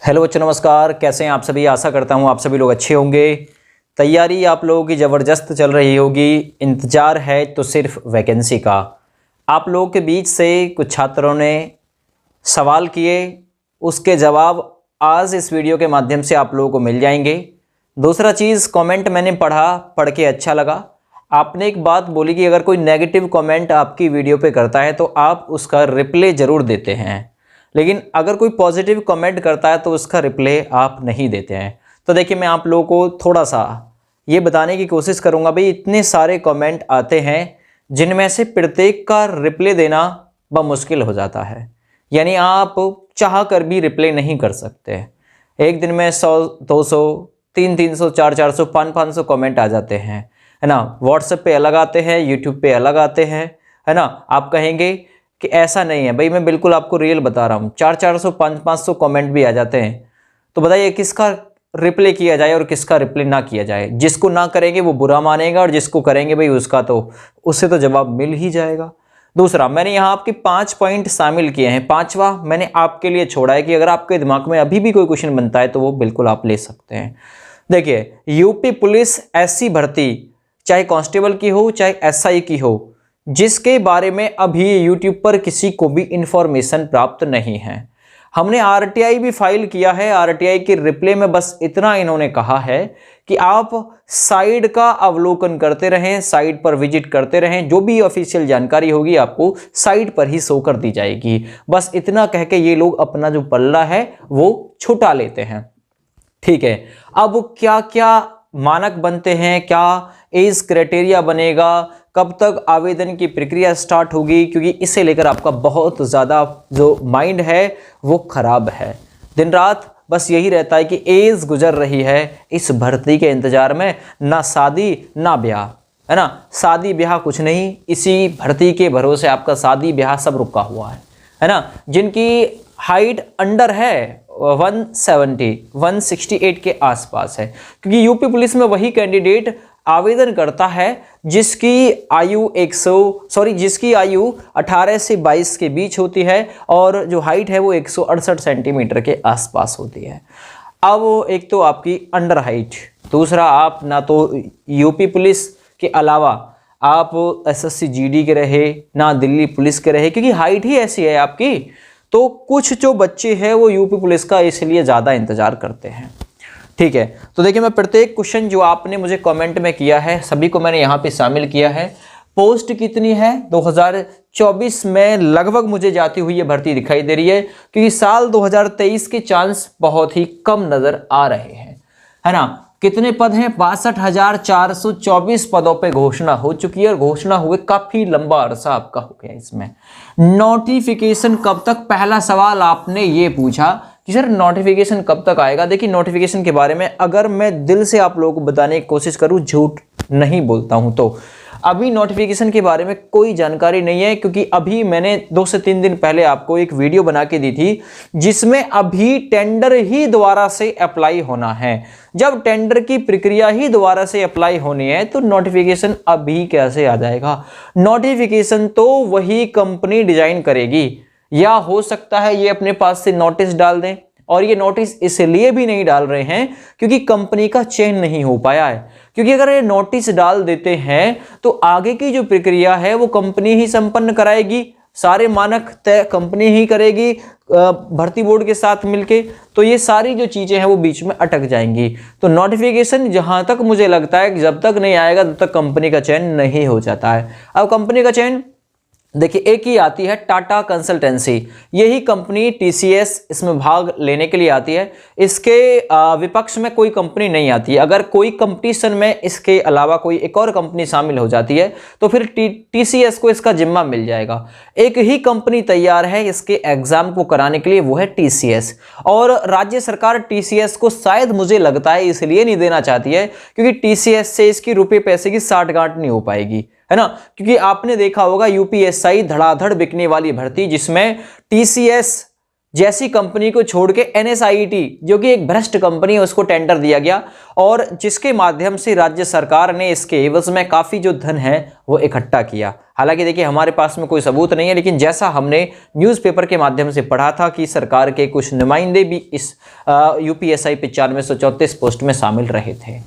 Hello बच्चों, नमस्कार। कैसे हैं आप सभी? आशा करता हूं आप सभी लोग अच्छे होंगे। तैयारी आप लोगों की ज़बरदस्त चल रही होगी। इंतज़ार है तो सिर्फ वैकेंसी का। आप लोगों के बीच से कुछ छात्रों ने सवाल किए, उसके जवाब आज इस वीडियो के माध्यम से आप लोगों को मिल जाएंगे। दूसरा चीज़, कमेंट मैंने पढ़ के अच्छा लगा। आपने एक बात बोली कि अगर कोई नेगेटिव कमेंट आपकी वीडियो पे करता है तो आप उसका रिप्लाई ज़रूर देते हैं, लेकिन अगर कोई पॉजिटिव कमेंट करता है तो उसका रिप्लाई आप नहीं देते हैं। तो देखिए, मैं आप लोगों को थोड़ा सा ये बताने की कोशिश करूंगा। भाई, इतने सारे कमेंट आते हैं जिनमें से प्रत्येक का रिप्लाई देना बहुत मुश्किल हो जाता है। यानी आप चाह कर भी रिप्लाई नहीं कर सकते। एक दिन में 100, 200, 300, 400, 500 कमेंट आ जाते हैं, है ना। व्हाट्सएप पे अलग आते हैं, यूट्यूब पे अलग आते हैं, है ना। आप कहेंगे कि ऐसा नहीं है। भाई, मैं बिल्कुल आपको रियल बता रहा हूँ। 400, 500 कमेंट भी आ जाते हैं। तो बताइए किसका रिप्लाई किया जाए और किसका रिप्लाई ना किया जाए। जिसको ना करेंगे वो बुरा मानेगा, और जिसको करेंगे भाई उससे तो जवाब मिल ही जाएगा। दूसरा, मैंने यहाँ आपके 5 पॉइंट शामिल किए हैं। 5वां मैंने आपके लिए छोड़ा है कि अगर आपके दिमाग में अभी भी कोई क्वेश्चन बनता है तो वो बिल्कुल आप ले सकते हैं। देखिए, यूपी पुलिस ऐसी भर्ती, चाहे कांस्टेबल की हो चाहे एसआई की हो, जिसके बारे में अभी यूट्यूब पर किसी को भी इंफॉर्मेशन प्राप्त नहीं है। हमने आरटीआई भी फाइल किया है। आरटीआई के रिप्लाई में बस इतना इन्होंने कहा है कि आप साइट का अवलोकन करते रहें, साइट पर विजिट करते रहें, जो भी ऑफिशियल जानकारी होगी आपको साइट पर ही शो कर दी जाएगी। बस इतना कह के ये लोग अपना जो पल्ला है वो छुटा लेते हैं। ठीक है, अब क्या क्या मानक बनते हैं, क्या एज क्राइटेरिया बनेगा, कब तक आवेदन की प्रक्रिया स्टार्ट होगी, क्योंकि इसे लेकर आपका बहुत ज़्यादा जो माइंड है वो खराब है। दिन रात बस यही रहता है कि एज गुजर रही है इस भर्ती के इंतजार में। ना शादी ना ब्याह, है ना। शादी ब्याह कुछ नहीं, इसी भर्ती के भरोसे आपका शादी ब्याह सब रुका हुआ है ना। जिनकी हाइट अंडर है 170, 168 के आसपास है, क्योंकि यूपी पुलिस में वही कैंडिडेट आवेदन करता है जिसकी आयु 18 से 22 के बीच होती है, और जो हाइट है वो 168 सेंटीमीटर के आसपास होती है। अब एक तो आपकी अंडर हाइट, दूसरा आप ना तो यूपी पुलिस के अलावा आप एसएससी जीडी के रहे, ना दिल्ली पुलिस के रहे, क्योंकि हाइट ही ऐसी है आपकी। तो कुछ जो बच्चे हैं वो यूपी पुलिस का इसलिए ज़्यादा इंतजार करते हैं। ठीक है, तो देखिए, मैं प्रत्येक क्वेश्चन जो आपने मुझे कमेंट में किया है सभी को मैंने यहाँ पे शामिल किया है। पोस्ट कितनी है? 2024 में लगभग मुझे जाती हुई ये भर्ती दिखाई दे रही है, क्योंकि साल 2023 के चांस बहुत ही कम नज़र आ रहे हैं, है ना। कितने पद हैं? 62,424 पदों पे घोषणा हो चुकी है, और घोषणा हुए काफी लंबा अरसा आपका हो गया। इसमें नोटिफिकेशन कब तक? पहला सवाल आपने ये पूछा कि सर नोटिफिकेशन कब तक आएगा। देखिए, नोटिफिकेशन के बारे में अगर मैं दिल से आप लोगों को बताने की कोशिश करूं, झूठ नहीं बोलता हूं, तो अभी नोटिफिकेशन के बारे में कोई जानकारी नहीं है, क्योंकि अभी मैंने 2 से 3 दिन पहले आपको एक वीडियो बना के दी थी जिसमें अभी टेंडर ही दोबारा से अप्लाई होना है। जब टेंडर की प्रक्रिया ही दोबारा से अप्लाई होनी है तो नोटिफिकेशन अभी कैसे आ जाएगा? नोटिफिकेशन तो वही कंपनी डिजाइन करेगी, या हो सकता है ये अपने पास से नोटिस डाल दें, और ये नोटिस इसलिए भी नहीं डाल रहे हैं क्योंकि कंपनी का चयन नहीं हो पाया है। क्योंकि अगर ये नोटिस डाल देते हैं तो आगे की जो प्रक्रिया है वो कंपनी ही संपन्न कराएगी, सारे मानक तय कंपनी ही करेगी भर्ती बोर्ड के साथ मिलके। तो ये सारी जो चीजें हैं वो बीच में अटक जाएंगी। तो नोटिफिकेशन जहां तक मुझे लगता है कि जब तक नहीं आएगा तब तक कंपनी का चयन नहीं हो जाता है। अब कंपनी का चयन देखिए, एक ही आती है, टाटा कंसल्टेंसी। यही कंपनी टीसीएस इसमें भाग लेने के लिए आती है। इसके विपक्ष में कोई कंपनी नहीं आती है। अगर कोई कंपटीशन में इसके अलावा कोई एक और कंपनी शामिल हो जाती है तो फिर टीसीएस को इसका जिम्मा मिल जाएगा। एक ही कंपनी तैयार है इसके एग्जाम को कराने के लिए, वो है टीसीएस। और राज्य सरकार टीसीएस को शायद मुझे लगता है इसलिए नहीं देना चाहती है क्योंकि टीसीएस से इसकी रुपये पैसे की साठगांठ नहीं हो पाएगी, है ना। क्योंकि आपने देखा होगा यूपीएसआई धड़ाधड़ बिकने वाली भर्ती, जिसमें टीसीएस जैसी कंपनी को छोड़ के NSIT जो कि एक भ्रष्ट कंपनी है उसको टेंडर दिया गया और जिसके माध्यम से राज्य सरकार ने इसके एवज में काफ़ी जो धन है वो इकट्ठा किया। हालांकि देखिए हमारे पास में कोई सबूत नहीं है, लेकिन जैसा हमने न्यूज़पेपर के माध्यम से पढ़ा था कि सरकार के कुछ नुमाइंदे भी इस UPSI 9534 पोस्ट में शामिल रहे थे।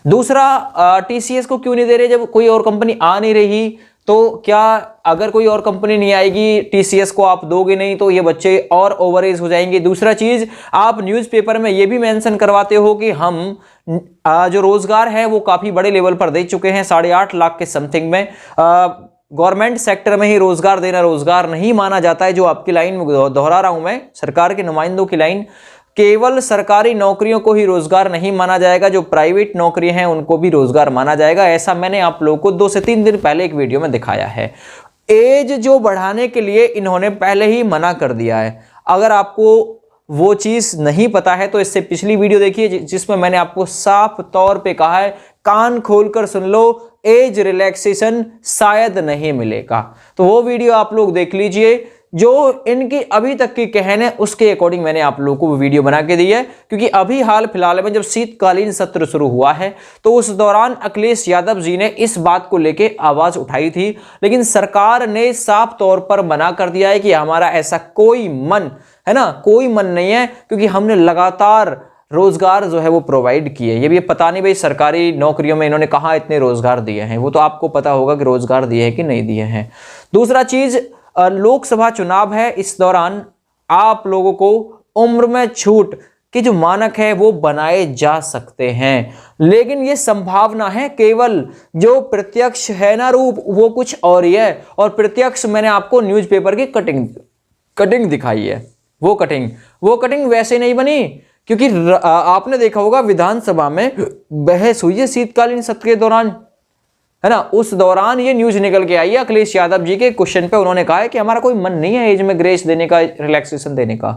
दूसरा, TCS को क्यों नहीं दे रहे? जब कोई और कंपनी आ नहीं रही तो क्या अगर कोई और कंपनी नहीं आएगी, TCS को आप दोगे नहीं तो ये बच्चे और ओवर एज हो जाएंगे। दूसरा चीज, आप न्यूज़पेपर में ये भी मेंशन करवाते हो कि हम जो रोजगार है वो काफी बड़े लेवल पर दे चुके हैं, 8.5 लाख के समथिंग में। गवर्नमेंट सेक्टर में ही रोजगार देना रोजगार नहीं माना जाता है। जो आपकी लाइन दोहरा रहा हूं मैं, सरकार के नुमाइंदों की लाइन, केवल सरकारी नौकरियों को ही रोजगार नहीं माना जाएगा, जो प्राइवेट नौकरी हैं उनको भी रोजगार माना जाएगा। ऐसा मैंने आप लोगों को 2 से 3 दिन पहले एक वीडियो में दिखाया है। एज जो बढ़ाने के लिए इन्होंने पहले ही मना कर दिया है। अगर आपको वो चीज नहीं पता है तो इससे पिछली वीडियो देखिए जिसमें मैंने आपको साफ तौर पे कहा है, कान खोलकर सुन लो, एज रिलैक्सेशन शायद नहीं मिलेगा। तो वो वीडियो आप लोग देख लीजिए। जो इनकी अभी तक की कहन है उसके अकॉर्डिंग मैंने आप लोगों को वो वीडियो बना के दी है, क्योंकि अभी हाल फिलहाल में जब शीतकालीन सत्र शुरू हुआ है तो उस दौरान अखिलेश यादव जी ने इस बात को लेके आवाज उठाई थी, लेकिन सरकार ने साफ तौर पर मना कर दिया है कि हमारा ऐसा कोई मन है ना, कोई मन नहीं है, क्योंकि हमने लगातार रोजगार जो है वो प्रोवाइड किए। ये भी पता नहीं भाई सरकारी नौकरियों में इन्होंने कहाँ इतने रोजगार दिए हैं, वो तो आपको पता होगा कि रोजगार दिए हैं कि नहीं दिए हैं। दूसरा चीज, लोकसभा चुनाव है, इस दौरान आप लोगों को उम्र में छूट के जो मानक है वो बनाए जा सकते हैं, लेकिन ये संभावना है, केवल जो प्रत्यक्ष है ना रूप वो कुछ और ही है। और प्रत्यक्ष मैंने आपको न्यूज़पेपर की कटिंग दिखाई है। वो कटिंग वैसे नहीं बनी, क्योंकि आपने देखा होगा विधानसभा में बहस हुई है शीतकालीन सत्र के दौरान, है ना। उस दौरान ये न्यूज निकल के आई है अखिलेश यादव जी के क्वेश्चन पे, उन्होंने कहा है कि हमारा कोई मन नहीं है एज में ग्रेस देने का, रिलैक्सेशन देने का।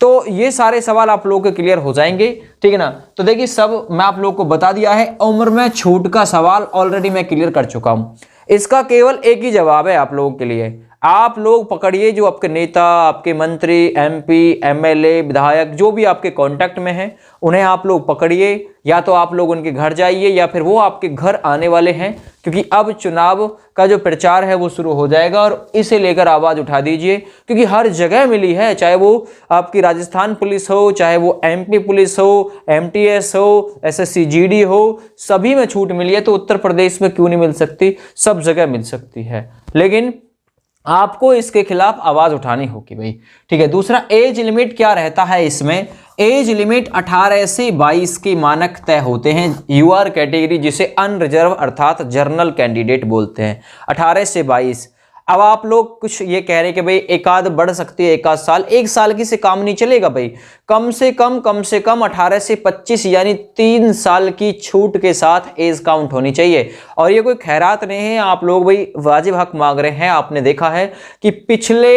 तो ये सारे सवाल आप लोगों के क्लियर हो जाएंगे, ठीक है ना। तो देखिए सब मैं आप लोगों को बता दिया है। उम्र में छूट का सवाल ऑलरेडी मैं क्लियर कर चुका हूं, इसका केवल एक ही जवाब है आप लोगों के लिए। आप लोग पकड़िए जो आपके नेता, आपके मंत्री, MP, MLA, विधायक जो भी आपके कांटेक्ट में हैं, उन्हें आप लोग पकड़िए, या तो आप लोग उनके घर जाइए या फिर वो आपके घर आने वाले हैं, क्योंकि अब चुनाव का जो प्रचार है वो शुरू हो जाएगा। और इसे लेकर आवाज उठा दीजिए, क्योंकि हर जगह मिली है, चाहे वो आपकी राजस्थान पुलिस हो, चाहे वो MP पुलिस हो, MTS हो, SSC GD हो, सभी में छूट मिली है। तो उत्तर प्रदेश में क्यों नहीं मिल सकती? सब जगह मिल सकती है, लेकिन आपको इसके खिलाफ आवाज उठानी होगी भाई, ठीक है। दूसरा, एज लिमिट क्या रहता है इसमें? एज लिमिट 18 से 22 के मानक तय होते हैं। UR कैटेगरी, जिसे अनरिजर्व अर्थात जनरल कैंडिडेट बोलते हैं, 18 से 22। अब आप लोग कुछ ये कह रहे हैं कि भाई एक आध बढ़ सकती है, एक आध साल, 1 साल की से काम नहीं चलेगा भाई। कम से कम 18 से 25 यानी 3 साल की छूट के साथ एज काउंट होनी चाहिए। और ये कोई खैरात नहीं है, आप लोग भाई वाजिब हक मांग रहे हैं। आपने देखा है कि पिछले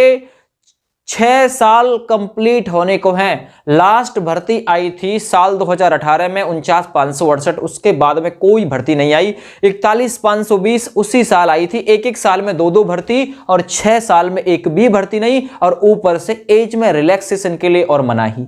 6 साल कंप्लीट होने को हैं। लास्ट भर्ती आई थी साल 2018 में 49,568, उसके बाद में कोई भर्ती नहीं आई। 41,520 उसी साल आई थी। एक साल में 2 भर्ती और 6 साल में एक भी भर्ती नहीं, और ऊपर से एज में रिलैक्सेशन के लिए और मनाही।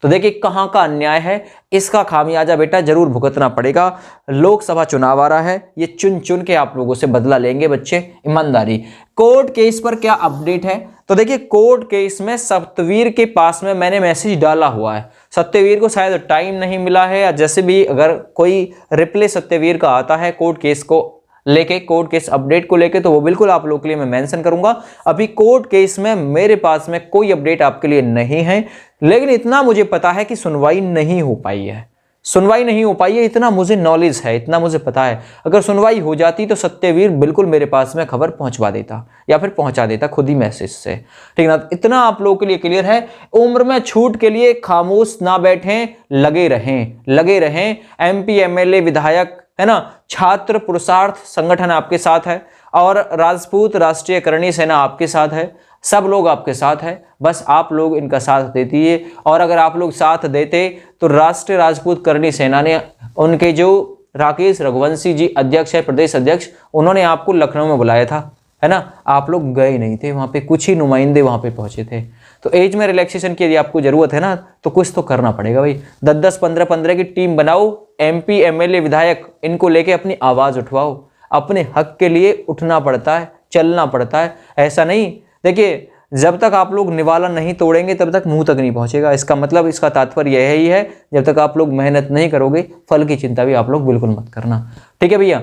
तो देखिए कहां का अन्याय है, इसका खामियाजा बेटा जरूर भुगतना पड़ेगा। लोकसभा चुनाव आ रहा है, ये चुन चुन के आप लोगों से बदला लेंगे बच्चे, ईमानदारी। कोर्ट केस पर क्या अपडेट है? तो देखिए कोर्ट केस में सत्यवीर के पास में मैंने मैसेज डाला हुआ है। सत्यवीर को शायद टाइम नहीं मिला है, या जैसे भी अगर कोई रिप्ले सत्यवीर का आता है कोर्ट केस को लेके, कोर्ट केस अपडेट को लेके, तो वो बिल्कुल आप लोगों के लिए मैं मेंशन करूंगा। अभी कोर्ट केस में मेरे पास में कोई अपडेट आपके लिए नहीं है, लेकिन इतना मुझे पता है कि सुनवाई नहीं हो पाई है। सुनवाई नहीं हो पाई है, इतना मुझे नॉलेज है, इतना मुझे पता है। अगर सुनवाई हो जाती तो सत्यवीर बिल्कुल मेरे पास में खबर पहुंचवा देता, या फिर पहुंचा देता खुद ही मैसेज से, ठीक ना। इतना आप लोगों के लिए क्लियर है। उम्र में छूट के लिए खामोश ना बैठें, लगे रहें। MP, MLA, विधायक, है ना, छात्र पुरुषार्थ संगठन आपके साथ है, और राजपूत राष्ट्रीय करणी सेना आपके साथ है। सब लोग आपके साथ है, बस आप लोग इनका साथ देती है। और अगर आप लोग साथ देते तो राष्ट्रीय राजपूत करणी सेना ने, उनके जो राकेश रघुवंशी जी अध्यक्ष है, प्रदेश अध्यक्ष, उन्होंने आपको लखनऊ में बुलाया था, है ना। आप लोग गए नहीं थे वहां पे, कुछ ही नुमाइंदे वहां पे पहुंचे थे। तो एज में रिलैक्सेशन की यदि आपको ज़रूरत है ना, तो कुछ तो करना पड़ेगा भाई। 10-10, 15-15 की टीम बनाओ, MP, MLA, विधायक इनको लेके अपनी आवाज़ उठवाओ। अपने हक के लिए उठना पड़ता है, चलना पड़ता है। ऐसा नहीं, देखिए जब तक आप लोग निवाला नहीं तोड़ेंगे तब तक मुंह तक नहीं पहुंचेगा। इसका मतलब, इसका तात्पर्य यही है, जब तक आप लोग मेहनत नहीं करोगे फल की चिंता भी आप लोग बिल्कुल मत करना। ठीक है भैया,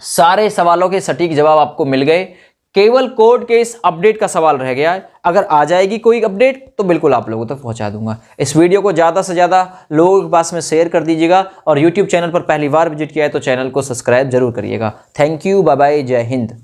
सारे सवालों के सटीक जवाब आपको मिल गए। केवल कोर्ट केस अपडेट का सवाल रह गया है। अगर आ जाएगी कोई अपडेट तो बिल्कुल आप लोगों तक पहुंचा दूंगा। इस वीडियो को ज़्यादा से ज़्यादा लोगों के पास में शेयर कर दीजिएगा, और यूट्यूब चैनल पर पहली बार विजिट किया है तो चैनल को सब्सक्राइब जरूर करिएगा। थैंक यू, बाय बाय, जय हिंद।